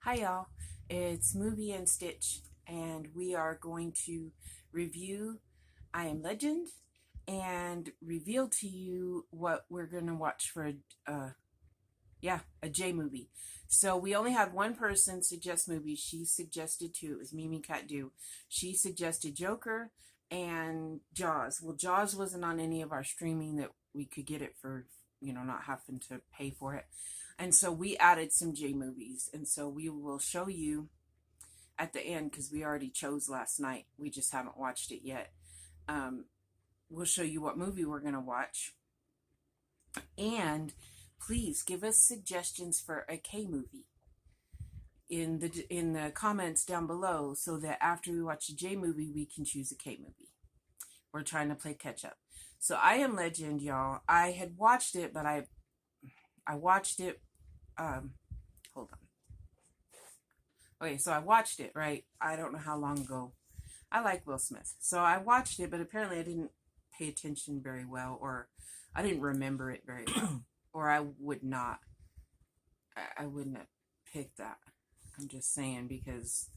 Hi y'all, it's Movie and Stitch, and we are going to review I Am Legend and reveal to you what we're going to watch for a J movie. So we only had one person suggest movies. She suggested two. It was Mimi Cat Do. She suggested Joker and Jaws. Well, Jaws wasn't on any of our streaming that we could get it for, not having to pay for it. And so we added some J movies. And so we will show you at the end, because we already chose last night. We just haven't watched it yet. We'll show you what movie we're going to watch. And please give us suggestions for a K movie in the comments down below, so that after we watch a J movie, we can choose a K movie. We're trying to play catch up. So I Am Legend, y'all. I had watched it, but I watched it. Hold on. Okay, so I watched it, right? I don't know how long ago. I like Will Smith, so I watched it, but apparently I didn't pay attention very well, or I didn't remember it very well, or I wouldn't have picked that. I'm just saying, because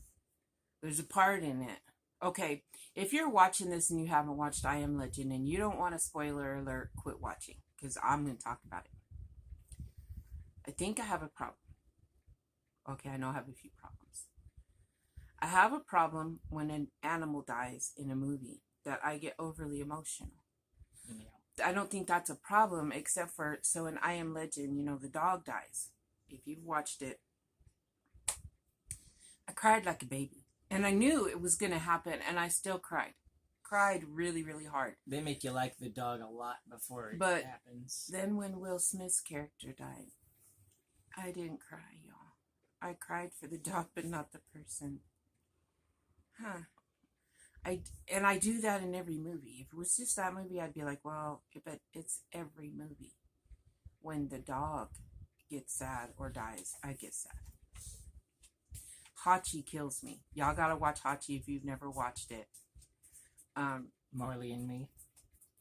there's a part in it. Okay, if you're watching this and you haven't watched I Am Legend and you don't want a spoiler alert, quit watching, because I'm going to talk about it. I think I have a problem. Okay, I know I have a few problems. I have a problem when an animal dies in a movie, that I get overly emotional. Yeah. I don't think that's a problem, except for, so in I Am Legend, the dog dies. If you've watched it, I cried like a baby. And I knew it was going to happen, and I still cried. Cried really, really hard. They make you like the dog a lot before it happens. Then when Will Smith's character died, I didn't cry, y'all. I cried for the dog, but not the person. I do that in every movie. If it was just that movie, I'd be like, well, but it's every movie. When the dog gets sad or dies, I get sad. Hachi kills me. Y'all gotta watch Hachi if you've never watched it. Marley and Me.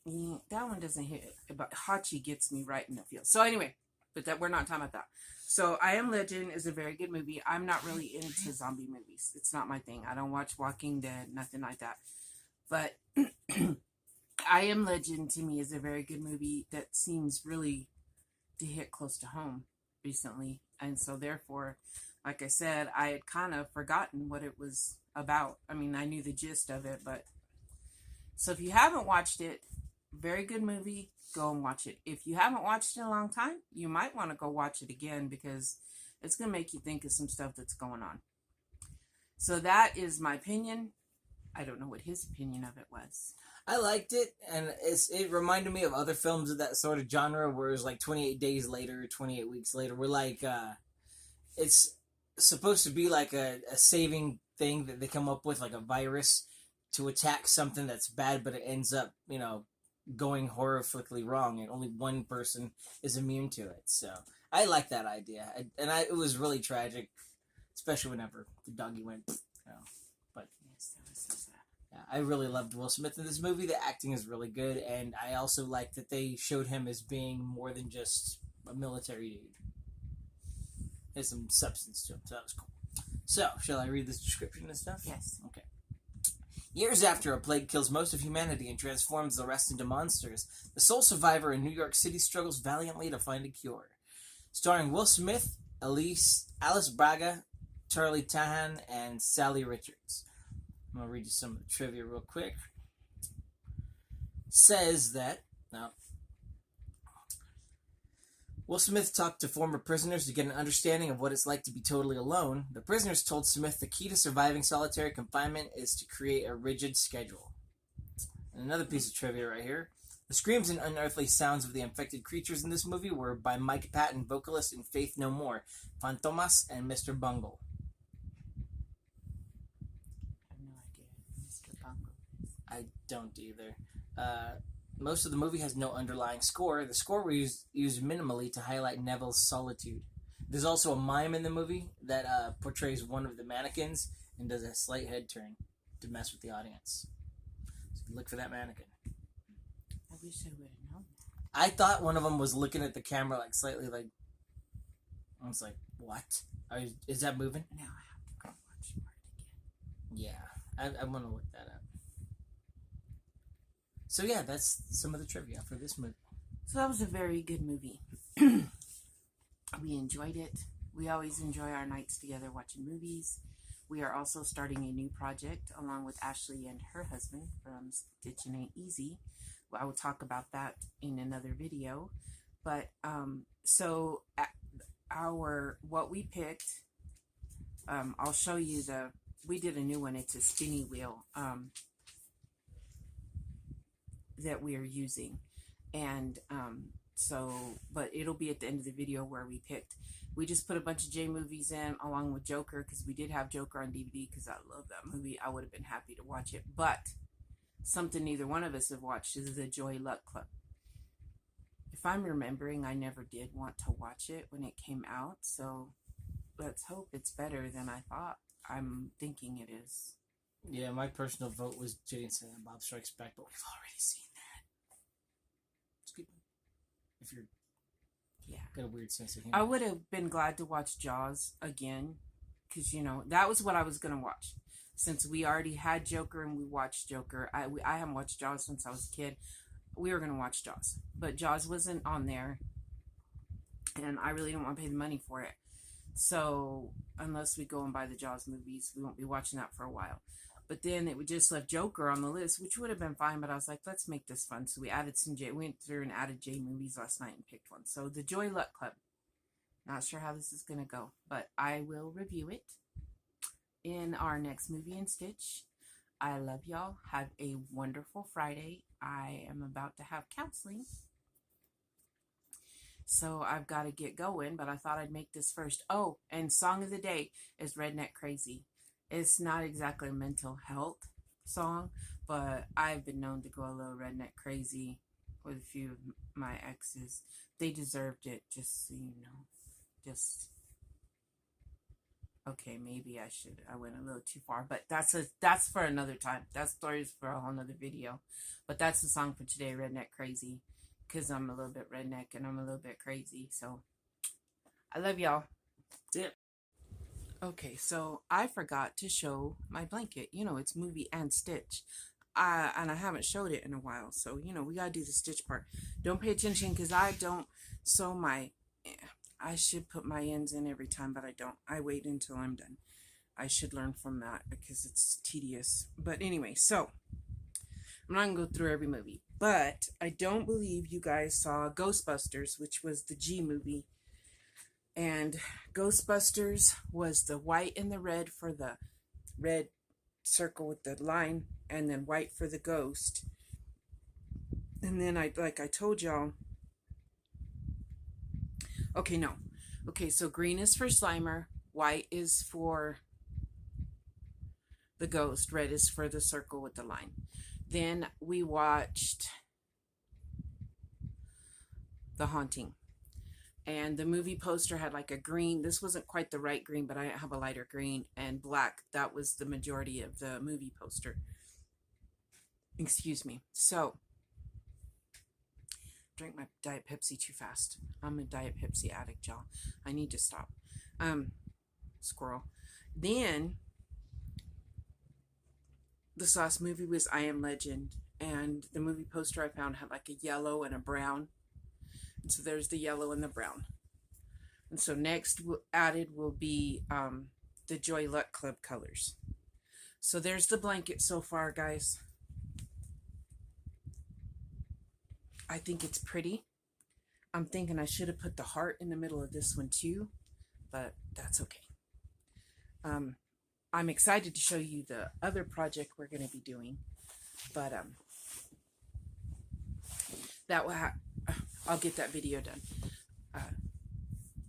Yeah, that one doesn't hit it, but Hachi gets me right in the field. So anyway, but that we're not talking about that. So I Am Legend is a very good movie. I'm not really into zombie movies. It's not my thing. I don't watch Walking Dead, nothing like that. But I Am Legend to me is a very good movie that seems really to hit close to home recently. And so therefore, like I said, I had kind of forgotten what it was about. I mean, I knew the gist of it, but so if you haven't watched it, very good movie, go and watch it. If you haven't watched it in a long time, you might want to go watch it again, because it's going to make you think of some stuff that's going on. So that is my opinion. I don't know what his opinion of it was. I liked it, and it reminded me of other films of that sort of genre, where it's like 28 days later, 28 weeks later. We're like, it's supposed to be like a saving thing that they come up with, like a virus to attack something that's bad, but it ends up, going horrifically wrong, and only one person is immune to it. So I like that idea, it was really tragic, especially whenever the doggy went. But yes, that was so sad. Yeah, I really loved Will Smith in this movie. The acting is really good, and I also like that they showed him as being more than just a military dude. There's some substance to him, so that was cool. So, shall I read this description and stuff? Yes. Okay. Years after a plague kills most of humanity and transforms the rest into monsters, the sole survivor in New York City struggles valiantly to find a cure. Starring Will Smith, Alice Braga, Charlie Tahan, and Sally Richards. I'm going to read you some of the trivia real quick. Says that... Now, Will Smith talked to former prisoners to get an understanding of what it's like to be totally alone. The prisoners told Smith the key to surviving solitary confinement is to create a rigid schedule. And another piece of trivia right here. The screams and unearthly sounds of the infected creatures in this movie were by Mike Patton, vocalist in Faith No More, Fantomas, and Mr. Bungle. I have no idea who Mr. Bungle is. I don't either. Most of the movie has no underlying score. The score was used minimally to highlight Neville's solitude. There's also a mime in the movie that portrays one of the mannequins and does a slight head turn to mess with the audience. So look for that mannequin. I wish I would have known that. I thought one of them was looking at the camera like slightly like... I was like, what? Is that moving? Now I have to go watch more again. Yeah, I want to look that up. So yeah, that's some of the trivia for this movie. So that was a very good movie. We enjoyed it. We always enjoy our nights together watching movies. We are also starting a new project along with Ashley and her husband from Stitchin Ain't Easy. Well, I will talk about that in another video. But so what we picked, I'll show you we did a new one. It's a spinny wheel that we are using. And but it'll be at the end of the video where we picked. We just put a bunch of J movies in along with Joker because we did have Joker on DVD because I love that movie. I would have been happy to watch it. But something neither one of us have watched is the Joy Luck Club. If I'm remembering, I never did want to watch it when it came out. So let's hope it's better than I thought. I'm thinking it is. Yeah, my personal vote was Jay and Silent Bob Strikes Back, but we've already seen that. It's good. If you're got a weird sense of humor. I would have been glad to watch Jaws again because, that was what I was going to watch. Since we already had Joker and we watched Joker, I haven't watched Jaws since I was a kid. We were going to watch Jaws, but Jaws wasn't on there, and I really didn't want to pay the money for it. So unless we go and buy the Jaws movies, we won't be watching that for a while. But then it would just left Joker on the list, which would have been fine. But I was like, let's make this fun. So we added some went through and added J movies last night and picked one. So the Joy Luck Club. Not sure how this is going to go, but I will review it in our next Movie and Stitch. I love y'all. Have a wonderful Friday. I am about to have counseling. So I've got to get going, but I thought I'd make this first. Oh, and song of the day is Redneck Crazy. It's not exactly a mental health song, but I've been known to go a little redneck crazy with a few of my exes. They deserved it, just so you know. Okay, maybe I went a little too far, but that's for another time. That story's for a whole nother video. But that's the song for today, Redneck Crazy, because I'm a little bit redneck and I'm a little bit crazy. So I love y'all. Yeah. Okay, so I forgot to show my blanket. It's Movie and Stitch. And I haven't showed it in a while. So, we got to do the stitch part. Don't pay attention because I don't sew I should put my ends in every time, but I don't. I wait until I'm done. I should learn from that because it's tedious. But anyway, so I'm not going to go through every movie. But I don't believe you guys saw Ghostbusters, which was the G movie. And Ghostbusters was the white and the red for the red circle with the line, and then white for the ghost. And then like I told y'all. Okay, no. Okay, so green is for Slimer, white is for the ghost, red is for the circle with the line. Then we watched The Haunting. And the movie poster had like a green. This wasn't quite the right green, but I have a lighter green, and black. That was the majority of the movie poster. Excuse me. So, drink my Diet Pepsi too fast. I'm a Diet Pepsi addict, y'all. I need to stop. Squirrel. Then, this last movie was I Am Legend. And the movie poster I found had like a yellow and a brown. So there's the yellow and the brown. And so next added will be the Joy Luck Club colors. So there's the blanket so far, guys. I think it's pretty. I'm thinking I should have put the heart in the middle of this one too, but that's okay. I'm excited to show you the other project we're going to be doing, but that will I'll get that video done.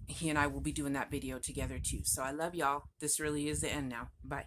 He and I will be doing that video together too. So I love y'all. This really is the end now. Bye.